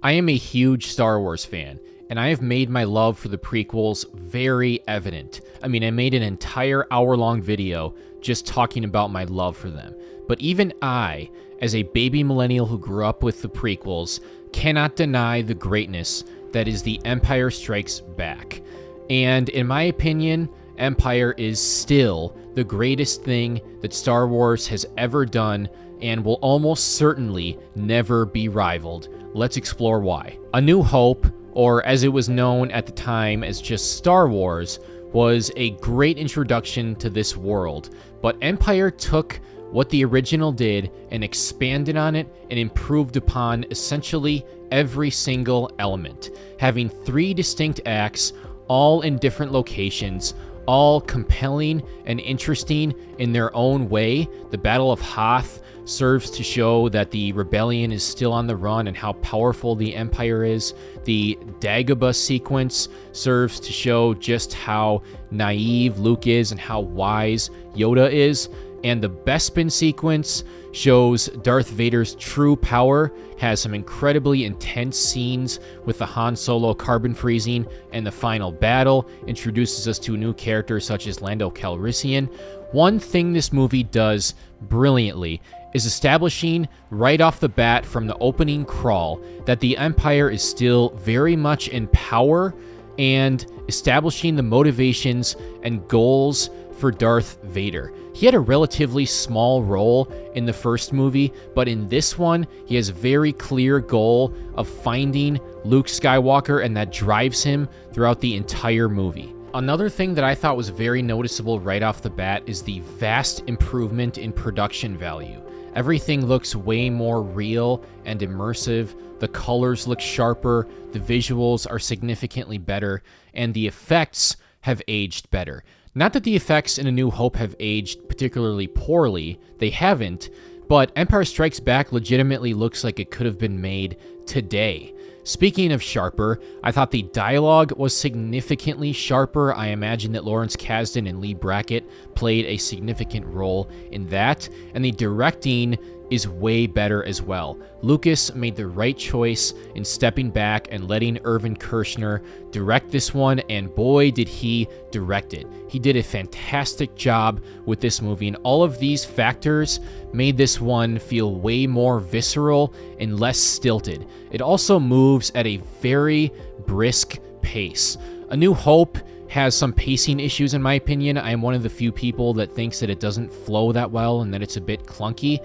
I am a huge Star Wars fan, and I have made my love for the prequels very evident. I mean, I made an entire hour-long video just talking about my love for them. But even I, as a baby millennial who grew up with the prequels, cannot deny the greatness that is The Empire Strikes Back. And in my opinion, Empire is still the greatest thing that Star Wars has ever done and will almost certainly never be rivaled. Let's explore why. A New Hope, or as it was known at the time as just Star Wars, was a great introduction to this world, but Empire took what the original did and expanded on it and improved upon essentially every single element, having 3 distinct acts, all in different locations, all compelling and interesting in their own way. The Battle of Hoth serves to show that the rebellion is still on the run and how powerful the Empire is. The Dagobah sequence serves to show just how naive Luke is and how wise Yoda is. And the Bespin sequence shows Darth Vader's true power, has some incredibly intense scenes with the Han Solo carbon freezing, and the final battle introduces us to new characters such as Lando Calrissian. One thing this movie does brilliantly is establishing right off the bat from the opening crawl that the Empire is still very much in power, and establishing the motivations and goals for Darth Vader. He had a relatively small role in the first movie, but in this one, he has a very clear goal of finding Luke Skywalker, and that drives him throughout the entire movie. Another thing that I thought was very noticeable right off the bat is the vast improvement in production value. Everything looks way more real and immersive. The colors look sharper, the visuals are significantly better, and the effects have aged better. Not that the effects in A New Hope have aged particularly poorly, they haven't, but Empire Strikes Back legitimately looks like it could have been made today. Speaking of sharper, I thought the dialogue was significantly sharper. I imagine that Lawrence Kasdan and Lee Brackett played a significant role in that, and the directing is way better as well. Lucas made the right choice in stepping back and letting Irvin Kershner direct this one, and boy did he direct it. He did a fantastic job with this movie, and all of these factors made this one feel way more visceral and less stilted. It also moves at a very brisk pace. A New Hope has some pacing issues in my opinion. I am one of the few people that thinks that it doesn't flow that well and that it's a bit clunky.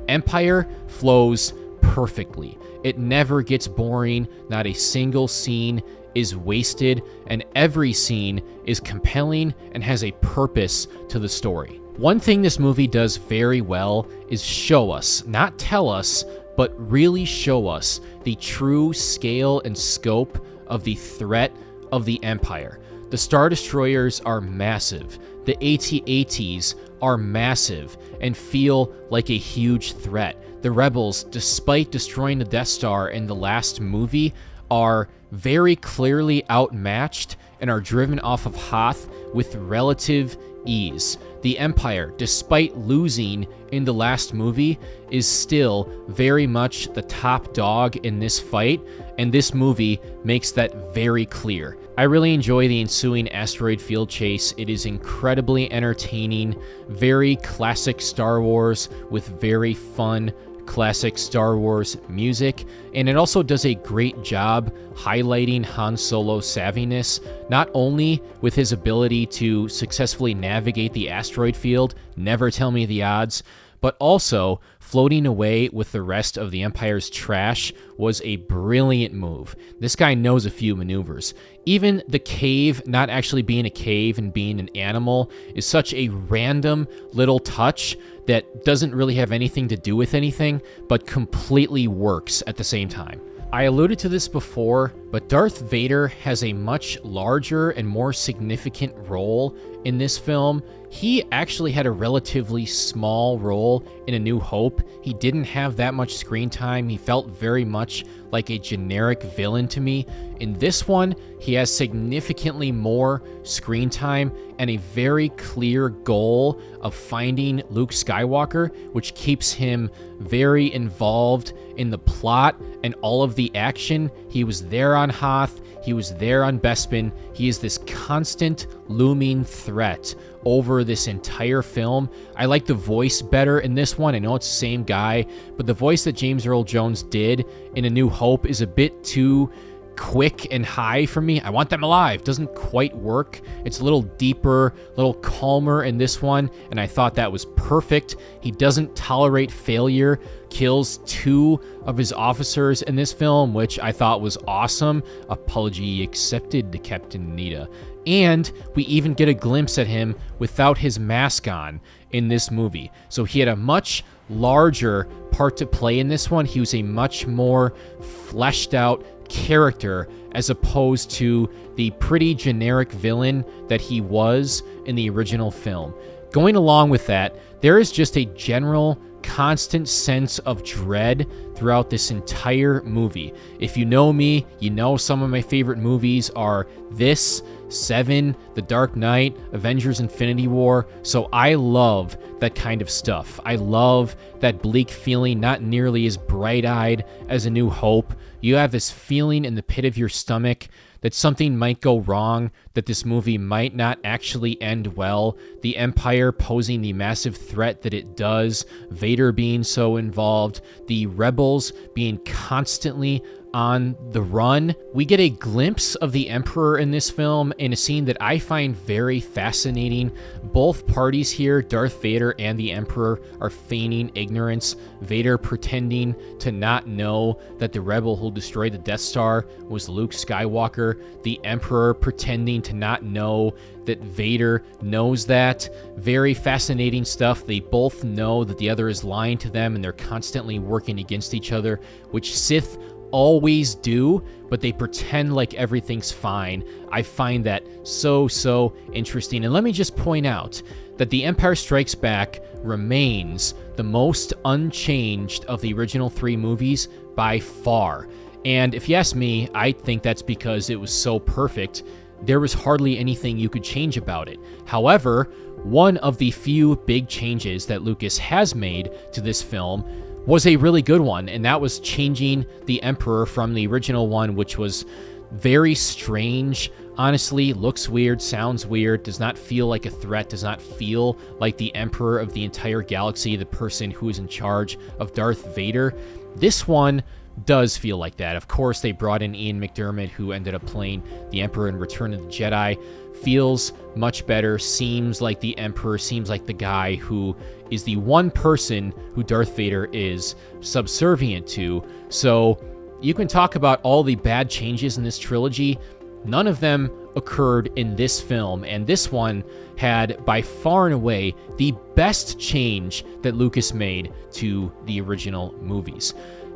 Empire flows perfectly. It never gets boring. Not a single scene is wasted, and every scene is compelling and has a purpose to the story. One thing this movie does very well is show us, not tell us, but really show us the true scale and scope of the threat of the Empire. The Star Destroyers are massive. The AT-ATs are massive and feel like a huge threat. The Rebels, despite destroying the Death Star in the last movie, are very clearly outmatched and are driven off of Hoth with relative ease. The Empire, despite losing in the last movie, is still very much the top dog in this fight, and this movie makes that very clear. I really enjoy the ensuing asteroid field chase. It is incredibly entertaining, very classic Star Wars with very fun classic Star Wars music, and it also does a great job highlighting Han Solo's savviness, not only with his ability to successfully navigate the asteroid field, never tell me the odds, but also floating away with the rest of the Empire's trash was a brilliant move. This guy knows a few maneuvers. Even the cave not actually being a cave and being an animal is such a random little touch that doesn't really have anything to do with anything, but completely works at the same time. I alluded to this before, But Darth Vader has a much larger and more significant role in this film. He actually had a relatively small role in A New Hope. He didn't have that much screen time. He felt very much like a generic villain to me. In this one, he has significantly more screen time and a very clear goal of finding Luke Skywalker, which keeps him very involved in the plot and all of the action. He was there on Hoth. He was there on Bespin. He is this constant looming threat over this entire film. I like the voice better in this one. I know it's the same guy, but the voice that James Earl Jones did in A New Hope is a bit too quick and high for me. I want them alive doesn't quite work. It's a little deeper, a little calmer in this one, and I thought that was perfect. He doesn't tolerate failure, kills 2 of his officers in this film, which I thought was awesome. Apology accepted to Captain Nita. And we even get a glimpse at him without his mask on in this movie. So he had a much larger part to play in this one. He was a much more fleshed out character as opposed to the pretty generic villain that he was in the original film. Going along with that, there is just a general constant sense of dread throughout this entire movie. If you know me, you know some of my favorite movies are this, Seven, The Dark Knight, Avengers Infinity War, so I love that kind of stuff. I love that bleak feeling, not nearly as bright-eyed as A New Hope. You have this feeling in the pit of your stomach that something might go wrong, that this movie might not actually end well, the Empire posing the massive threat that it does, Vader being so involved, the rebels being constantly on the run. We get a glimpse of the Emperor in this film in a scene that I find very fascinating. Both parties here, Darth Vader and the Emperor, are feigning ignorance. Vader pretending to not know that the rebel who destroyed the Death Star was Luke Skywalker. The Emperor pretending to not know that Vader knows that. Very fascinating stuff. They both know that the other is lying to them, and they're constantly working against each other, which Sith always do, but they pretend like everything's fine. I find that so interesting. And let me just point out that The Empire Strikes Back remains the most unchanged of the original 3 movies by far. And if you ask me, I think that's because it was so perfect. There was hardly anything you could change about it. However, one of the few big changes that Lucas has made to this film was a really good one, and that was changing the Emperor from the original one, which was very strange. Honestly, looks weird, sounds weird, does not feel like a threat, does not feel like the Emperor of the entire galaxy, the person who is in charge of Darth Vader. This one does feel like that. Of course, they brought in Ian McDiarmid, who ended up playing the Emperor in Return of the Jedi. Feels much better, seems like the Emperor, seems like the guy who is the one person who Darth Vader is subservient to. So you can talk about all the bad changes in this trilogy. None of them occurred in this film, and this one had by far and away the best change that Lucas made to the original movies.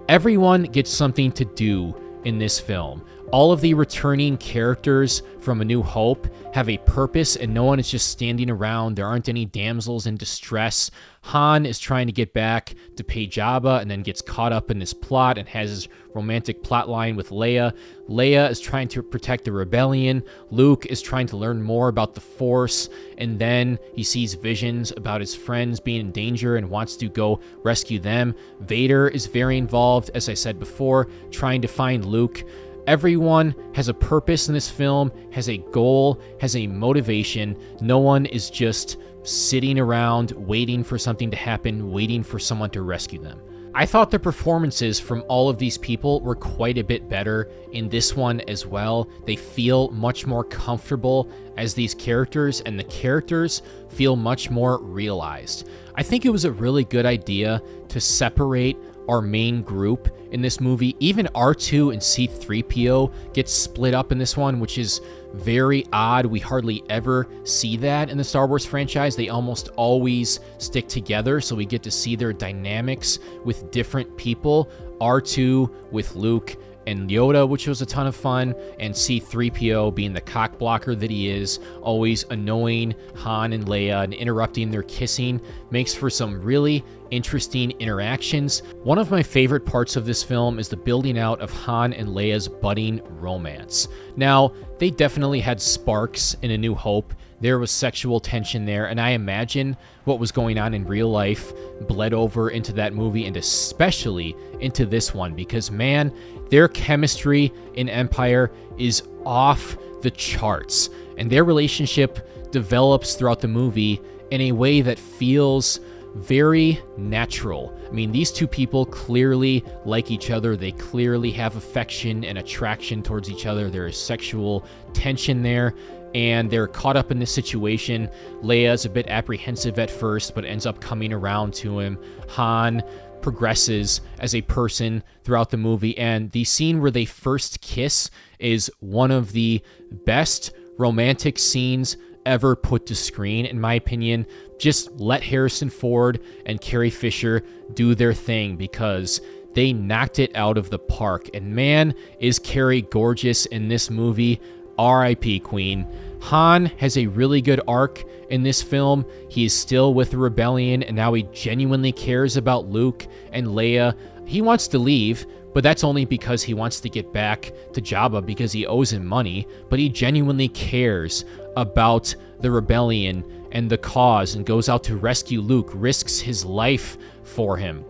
Everyone gets something to do in this film. All of the returning characters from A New Hope have a purpose, and no one is just standing around. There aren't any damsels in distress. Han is trying to get back to pay Jabba and then gets caught up in this plot and has his romantic plot line with Leia. Leia is trying to protect the rebellion. Luke is trying to learn more about the Force, and then he sees visions about his friends being in danger and wants to go rescue them. Vader is very involved, as I said before, trying to find Luke. Everyone has a purpose in this film, has a goal, has a motivation. No one is just sitting around waiting for something to happen, waiting for someone to rescue them. I thought the performances from all of these people were quite a bit better in this one as well. They feel much more comfortable as these characters, and the characters feel much more realized. I think it was a really good idea to separate our main group in this movie. Even R2 and C-3PO get split up in this one, which is very odd. We hardly ever see that in the Star Wars franchise. They almost always stick together, so we get to see their dynamics with different people. R2 with Luke, and Yoda, which was a ton of fun, and C-3PO being the cock blocker that he is, always annoying Han and Leia and interrupting their kissing, makes for some really interesting interactions. One of my favorite parts of this film is the building out of Han and Leia's budding romance. Now, they definitely had sparks in A New Hope. There was sexual tension there, and I imagine what was going on in real life bled over into that movie, and especially into this one, because man, their chemistry in Empire is off the charts, and their relationship develops throughout the movie in a way that feels very natural. I mean, these two people clearly like each other. They clearly have affection and attraction towards each other. There is sexual tension there, and they're caught up in this situation. Leia's a bit apprehensive at first, but ends up coming around to him. Han progresses as a person throughout the movie, and the scene where they first kiss is one of the best romantic scenes ever put to screen, in my opinion. Just let Harrison Ford and Carrie Fisher do their thing, because they knocked it out of the park. And man, is Carrie gorgeous in this movie. R.I.P. Queen. Han has a really good arc in this film. He is still with the rebellion, and now he genuinely cares about Luke and Leia. He wants to leave, but that's only because he wants to get back to Jabba because he owes him money, but he genuinely cares about the rebellion and the cause and goes out to rescue Luke, risks his life for him.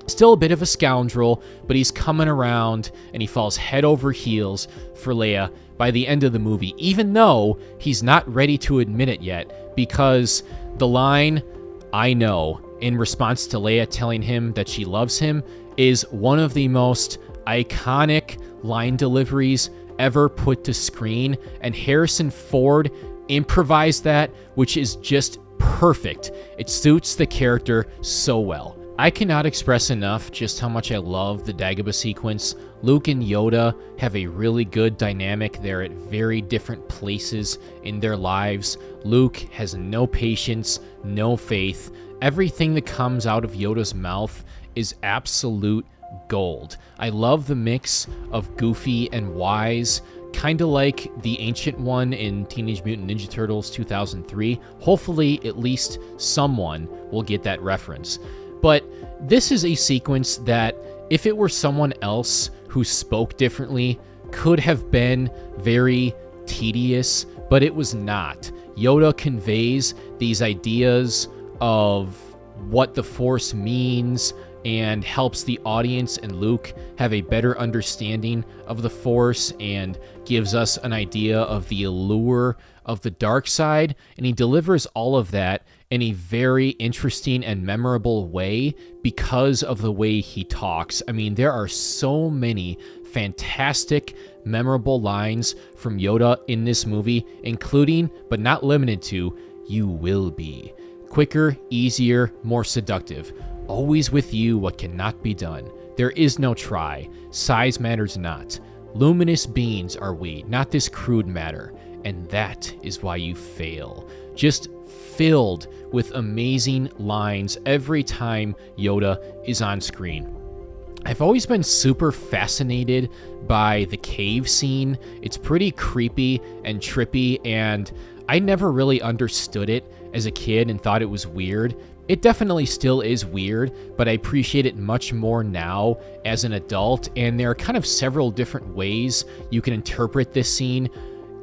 Still a bit of a scoundrel, but he's coming around, and he falls head over heels for Leia by the end of the movie, even though he's not ready to admit it yet, because the line, "I know," in response to Leia telling him that she loves him, is one of the most iconic line deliveries ever put to screen, and Harrison Ford improvised that, which is just perfect. It suits the character so well. I cannot express enough just how much I love the Dagobah sequence. Luke and Yoda have a really good dynamic. They're at very different places in their lives. Luke has no patience, no faith. Everything that comes out of Yoda's mouth is absolute gold. I love the mix of goofy and wise, kind of like the Ancient One in Teenage Mutant Ninja Turtles 2003. Hopefully, at least someone will get that reference. But this is a sequence that, if it were someone else who spoke differently, could have been very tedious, but it was not. Yoda conveys these ideas of what the Force means and helps the audience and Luke have a better understanding of the Force, and gives us an idea of the allure of the dark side, and he delivers all of that in a very interesting and memorable way because of the way he talks. I mean, there are so many fantastic, memorable lines from Yoda in this movie, including, but not limited to, "You will be. Quicker, easier, more seductive. Always with you what cannot be done. There is no try. Size matters not. Luminous beings are we, not this crude matter. And that is why you fail." Just filled with amazing lines every time Yoda is on screen. I've always been super fascinated by the cave scene. It's pretty creepy and trippy, and I never really understood it as a kid and thought it was weird. It definitely still is weird, but I appreciate it much more now as an adult, and there are kind of several different ways you can interpret this scene.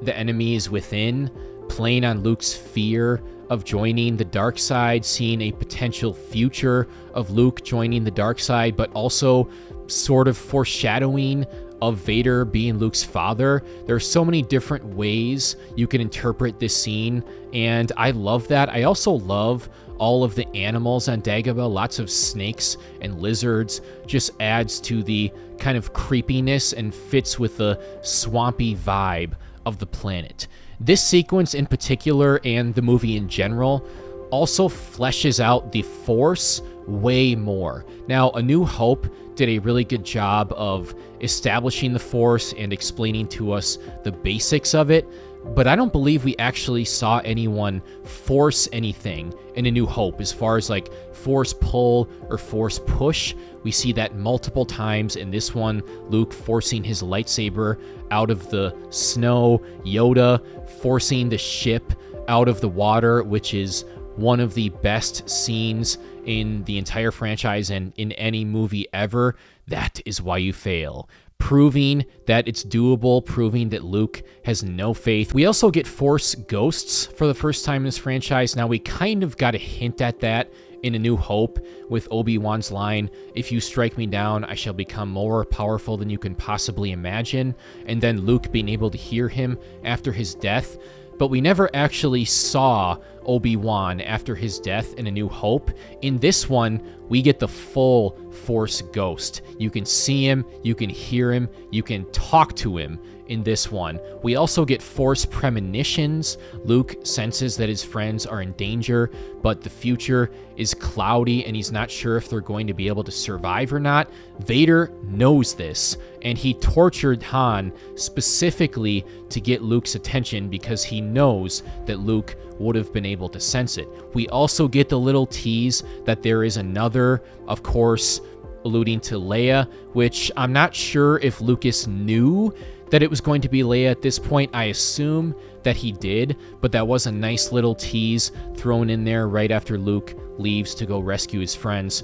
The enemy is within, playing on Luke's fear of joining the dark side, seeing a potential future of Luke joining the dark side, but also sort of foreshadowing of Vader being Luke's father. There are so many different ways you can interpret this scene, and I love that. I also love all of the animals on Dagobah. Lots of snakes and lizards, just adds to the kind of creepiness and fits with the swampy vibe of the planet. This sequence in particular, and the movie in general, also fleshes out the Force way more. Now, A New Hope did a really good job of establishing the Force and explaining to us the basics of it, but I don't believe we actually saw anyone force anything in A New Hope as far as like Force pull or Force push. We see that multiple times in this one, Luke forcing his lightsaber out of the snow, Yoda forcing the ship out of the water, which is one of the best scenes in the entire franchise and in any movie ever. That is why you fail. Proving that it's doable, proving that Luke has no faith. We also get Force ghosts for the first time in this franchise. Now, we kind of got a hint at that in A New Hope with Obi-Wan's line, "If you strike me down, I shall become more powerful than you can possibly imagine," and then Luke being able to hear him after his death. But we never actually saw Obi-Wan after his death in A New Hope. In this one, we get the full Force ghost. You can see him, you can hear him, you can talk to him in this one. We also get Force premonitions. Luke senses that his friends are in danger, but the future is cloudy and he's not sure if they're going to be able to survive or not. Vader knows this, and he tortured Han specifically to get Luke's attention because he knows that Luke would have been able to sense it. We also get the little tease that there is another, of course, alluding to Leia, which I'm not sure if Lucas knew that it was going to be Leia at this point. I assume that he did, but that was a nice little tease thrown in there right after Luke leaves to go rescue his friends.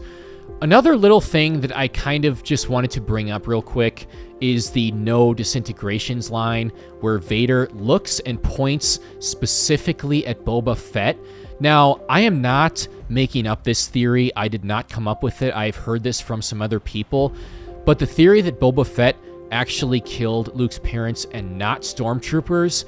Another little thing that I kind of just wanted to bring up real quick is the "no disintegrations" line, where Vader looks and points specifically at Boba Fett. Now, I am not making up this theory. I did not come up with it. I've heard this from some other people. But the theory that Boba Fett actually killed Luke's parents and not stormtroopers,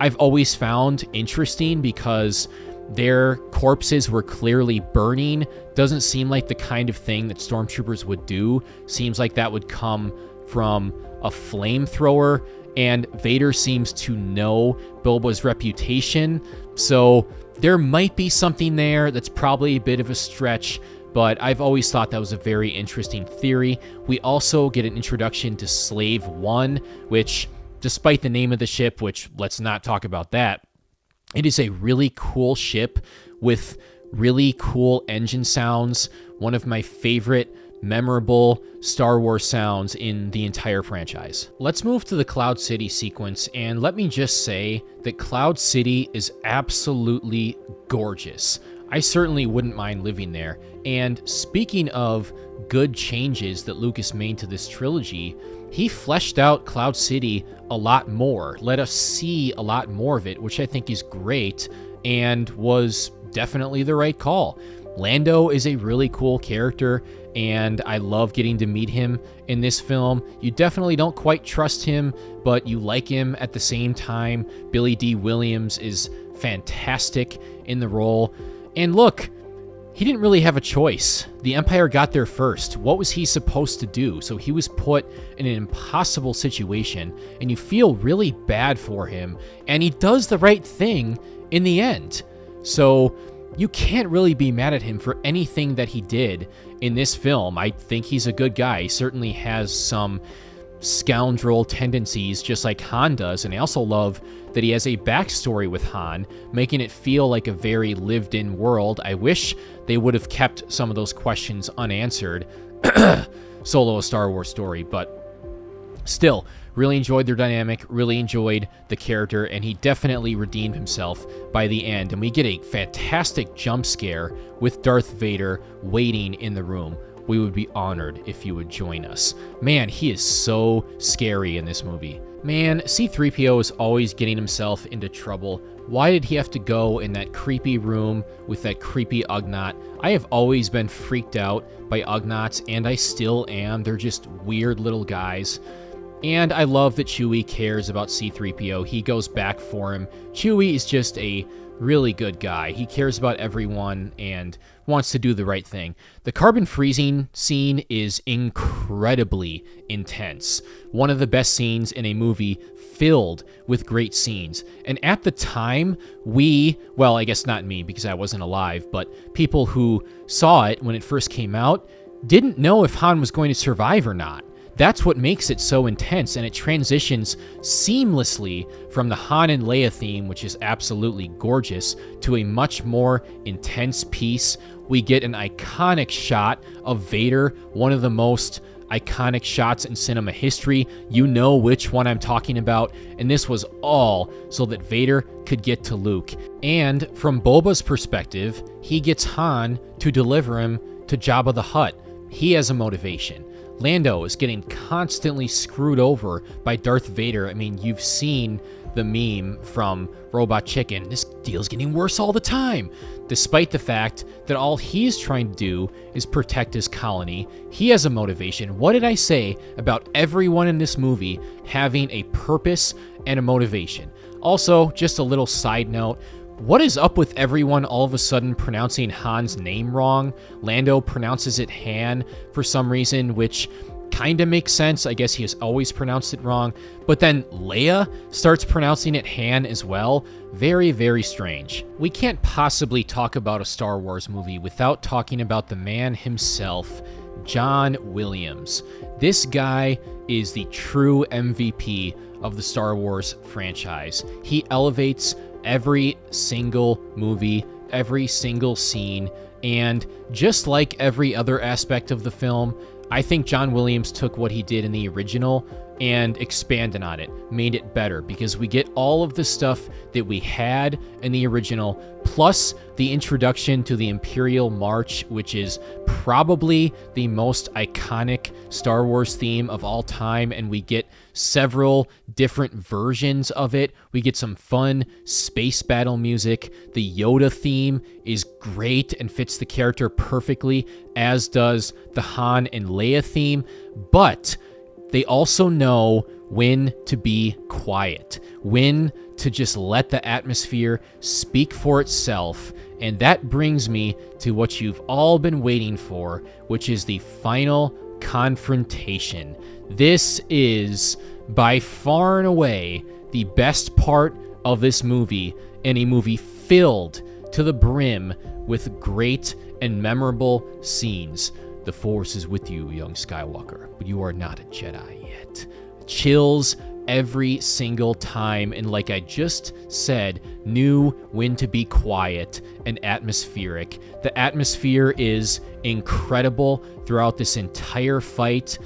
I've always found interesting because their corpses were clearly burning. Doesn't seem like the kind of thing that stormtroopers would do. Seems like that would come from a flamethrower, and Vader seems to know Boba's reputation, so there might be something there. That's probably a bit of a stretch, but I've always thought that was a very interesting theory. We also get an introduction to Slave One, which, despite the name of the ship, which let's not talk about that, it is a really cool ship with really cool engine sounds. One of my favorite memorable Star Wars sounds in the entire franchise. Let's move to the Cloud City sequence, and let me just say that Cloud City is absolutely gorgeous. I certainly wouldn't mind living there. And speaking of good changes that Lucas made to this trilogy, he fleshed out Cloud City a lot more, let us see a lot more of it, which I think is great and was definitely the right call. Lando is a really cool character, and I love getting to meet him in this film. You definitely don't quite trust him, but you like him at the same time. Billy D. Williams is fantastic in the role. And look, he didn't really have a choice. The Empire got there first. What was he supposed to do? So he was put in an impossible situation, and you feel really bad for him, and he does the right thing in the end. So you can't really be mad at him for anything that he did in this film. I think he's a good guy. He certainly has some scoundrel tendencies, just like Han does, and I also love that he has a backstory with Han, making it feel like a very lived-in world. I wish they would have kept some of those questions unanswered. Solo, a Star Wars story, but still, really enjoyed their dynamic, really enjoyed the character, and he definitely redeemed himself by the end. And we get a fantastic jump scare with Darth Vader waiting in the room. We would be honored if you would join us. Man, he is so scary in this movie. Man, C-3PO is always getting himself into trouble. Why did he have to go in that creepy room with that creepy Ugnaught? I have always been freaked out by Ugnaughts, and I still am. They're just weird little guys. And I love that Chewie cares about C-3PO. He goes back for him. Chewie is just a really good guy. He cares about everyone and wants to do the right thing. The carbon freezing scene is incredibly intense. One of the best scenes in a movie filled with great scenes. And at the time, well, I guess not me because I wasn't alive, but people who saw it when it first came out didn't know if Han was going to survive or not. That's what makes it so intense, and it transitions seamlessly from the Han and Leia theme, which is absolutely gorgeous, to a much more intense piece. We get an iconic shot of Vader, one of the most iconic shots in cinema history. You know which one I'm talking about, and this was all so that Vader could get to Luke. And from Boba's perspective, he gets Han to deliver him to Jabba the Hutt. He has a motivation. Lando is getting constantly screwed over by Darth Vader. I mean, you've seen the meme from Robot Chicken. This deal's getting worse all the time. Despite the fact that all he's trying to do is protect his colony, he has a motivation. What did I say about everyone in this movie having a purpose and a motivation? Also, just a little side note, what is up with everyone all of a sudden pronouncing Han's name wrong? Lando pronounces it Han for some reason, which kind of makes sense. I guess he has always pronounced it wrong. But then Leia starts pronouncing it Han as well. Very, very strange. We can't possibly talk about a Star Wars movie without talking about the man himself, John Williams. This guy is the true MVP of the Star Wars franchise. He elevates every single movie, every single scene, and just like every other aspect of the film, I think John Williams took what he did in the original and expanded on it, made it better, because we get all of the stuff that we had in the original, plus the introduction to the Imperial March, which is probably the most iconic Star Wars theme of all time, and we get several different versions of it. We get some fun space battle music. The Yoda theme is great and fits the character perfectly, as does the Han and Leia theme, but they also know when to be quiet, when to just let the atmosphere speak for itself. And that brings me to what you've all been waiting for, which is the final confrontation. This is by far and away the best part of this movie, and a movie filled to the brim with great and memorable scenes. The Force is with you, young Skywalker, but you are not a Jedi yet. Chills every single time, and like I just said, knew when to be quiet and atmospheric. The atmosphere is incredible throughout this entire fight.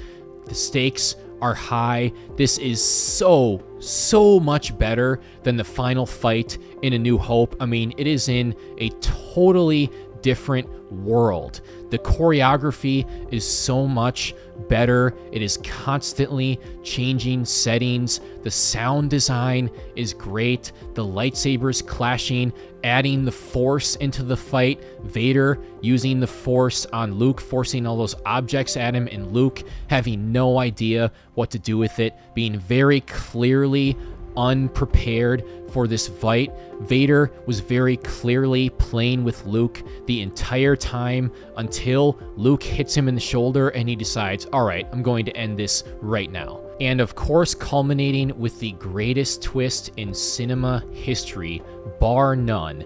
The stakes are high. This is so much better than the final fight in A New Hope. I mean, it is in a totally different world. The choreography is so much better. It is constantly changing settings. The sound design is great. The lightsabers clashing, adding the Force into the fight. Vader using the Force on Luke, forcing all those objects at him, and Luke having no idea what to do with it, being very clearly unprepared for this fight. Vader was very clearly playing with Luke the entire time until Luke hits him in the shoulder and he decides, all right, I'm going to end this right now. And of course, culminating with the greatest twist in cinema history, bar none,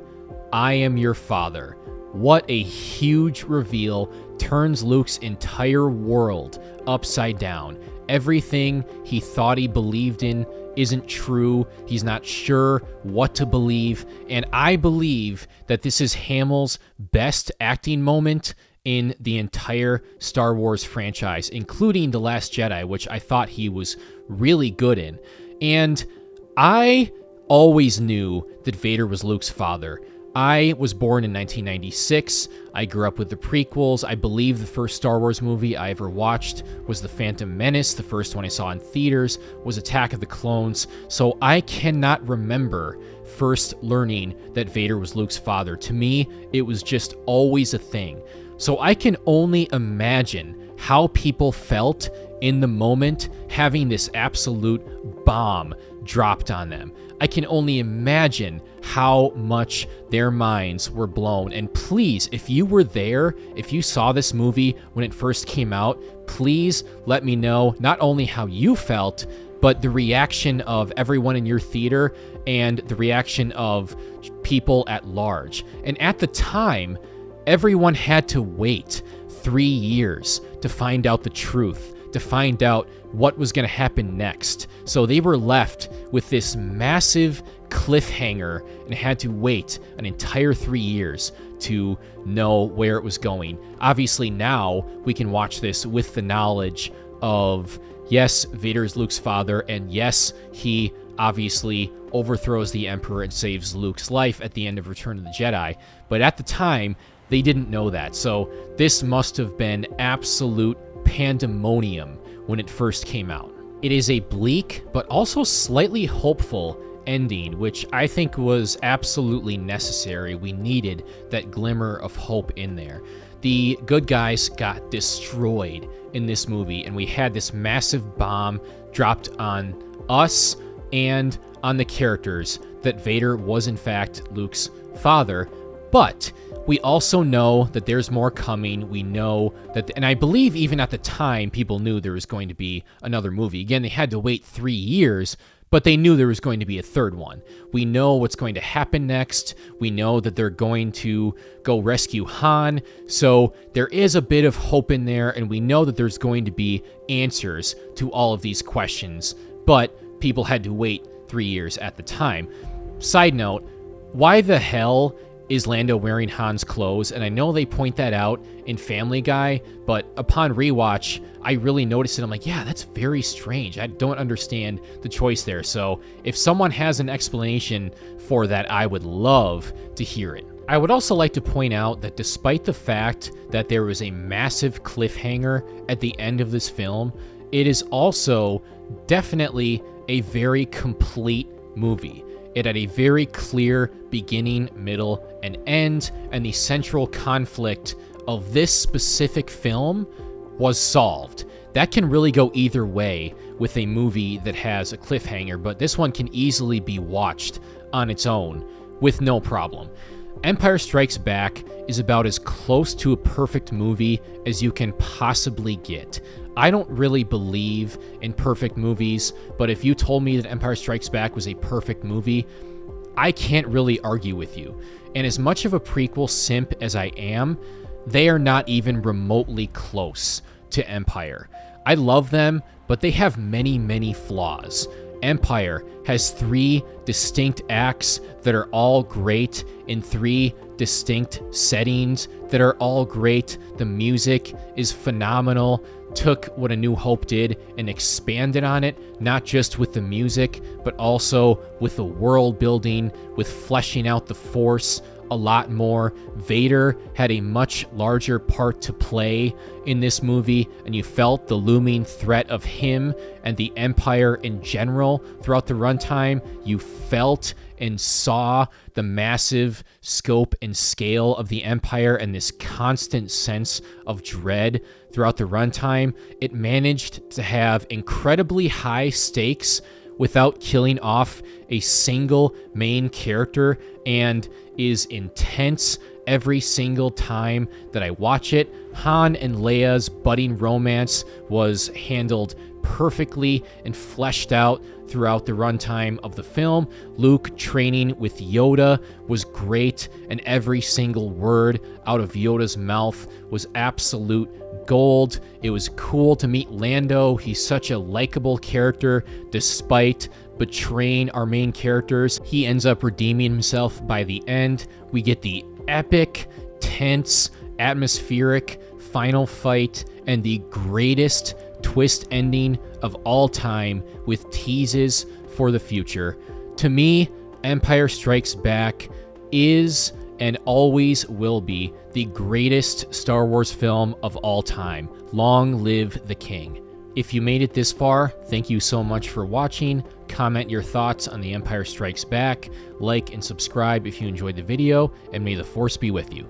I am your father. What a huge reveal. Turns Luke's entire world upside down. Everything he thought he believed in isn't true. He's not sure what to believe. And I believe that this is Hamill's best acting moment in the entire Star Wars franchise, including The Last Jedi, which I thought he was really good in. And I always knew that Vader was Luke's father. I was born in 1996. I grew up with the prequels. I believe the first Star Wars movie I ever watched was The Phantom Menace. The first one I saw in theaters was Attack of the Clones. So I cannot remember first learning that Vader was Luke's father. To me, it was just always a thing. So I can only imagine how people felt in the moment having this absolute bomb dropped on them. I can only imagine how much their minds were blown. And please, if you were there, if you saw this movie when it first came out, please let me know not only how you felt, but the reaction of everyone in your theater and the reaction of people at large. And at the time, everyone had to wait 3 years to find out the truth, to find out what was going to happen next. So they were left with this massive cliffhanger and had to wait an entire 3 years to know where it was going. Obviously now we can watch this with the knowledge of, yes, Vader is Luke's father, and yes, he obviously overthrows the Emperor and saves Luke's life at the end of Return of the Jedi. But at the time, they didn't know that. So this must have been absolute pandemonium when it first came out. It is a bleak, but also slightly hopeful ending, which I think was absolutely necessary. We needed that glimmer of hope in there. The good guys got destroyed in this movie, and we had this massive bomb dropped on us and on the characters that Vader was in fact Luke's father. But we also know that there's more coming. We know that, and I believe even at the time, people knew there was going to be another movie. Again, they had to wait 3 years, but they knew there was going to be a third one. We know what's going to happen next. We know that they're going to go rescue Han. So there is a bit of hope in there, and we know that there's going to be answers to all of these questions, but people had to wait 3 years at the time. Side note, why the hell is Lando wearing Han's clothes? And I know they point that out in Family Guy, but upon rewatch, I really noticed it. I'm like, yeah, that's very strange. I don't understand the choice there. So if someone has an explanation for that, I would love to hear it. I would also like to point out that despite the fact that there was a massive cliffhanger at the end of this film, it is also definitely a very complete movie. It had a very clear beginning, middle, and end, and the central conflict of this specific film was solved. That can really go either way with a movie that has a cliffhanger, but this one can easily be watched on its own with no problem. Empire Strikes Back is about as close to a perfect movie as you can possibly get. I don't really believe in perfect movies, but if you told me that Empire Strikes Back was a perfect movie, I can't really argue with you. And as much of a prequel simp as I am, they are not even remotely close to Empire. I love them, but they have many, many flaws. Empire has 3 distinct acts that are all great in 3 distinct settings that are all great. The music is phenomenal. Took what A New Hope did and expanded on it, not just with the music, but also with the world building, with fleshing out the Force a lot more. Vader had a much larger part to play in this movie, and you felt the looming threat of him and the Empire in general throughout the runtime. You felt and saw the massive scope and scale of the Empire and this constant sense of dread throughout the runtime. It managed to have incredibly high stakes without killing off a single main character, and is intense every single time that I watch it. Han and Leia's budding romance was handled perfectly and fleshed out throughout the runtime of the film. Luke training with Yoda was great, and every single word out of Yoda's mouth was absolute gold. It was cool to meet Lando. He's such a likable character despite betraying our main characters. He ends up redeeming himself by the end. We get the epic, tense, atmospheric final fight and the greatest twist ending of all time with teases for the future. To me, Empire Strikes Back is and always will be the greatest Star Wars film of all time. Long live the King. If you made it this far, thank you so much for watching. Comment your thoughts on The Empire Strikes Back, like and subscribe if you enjoyed the video, and may the Force be with you.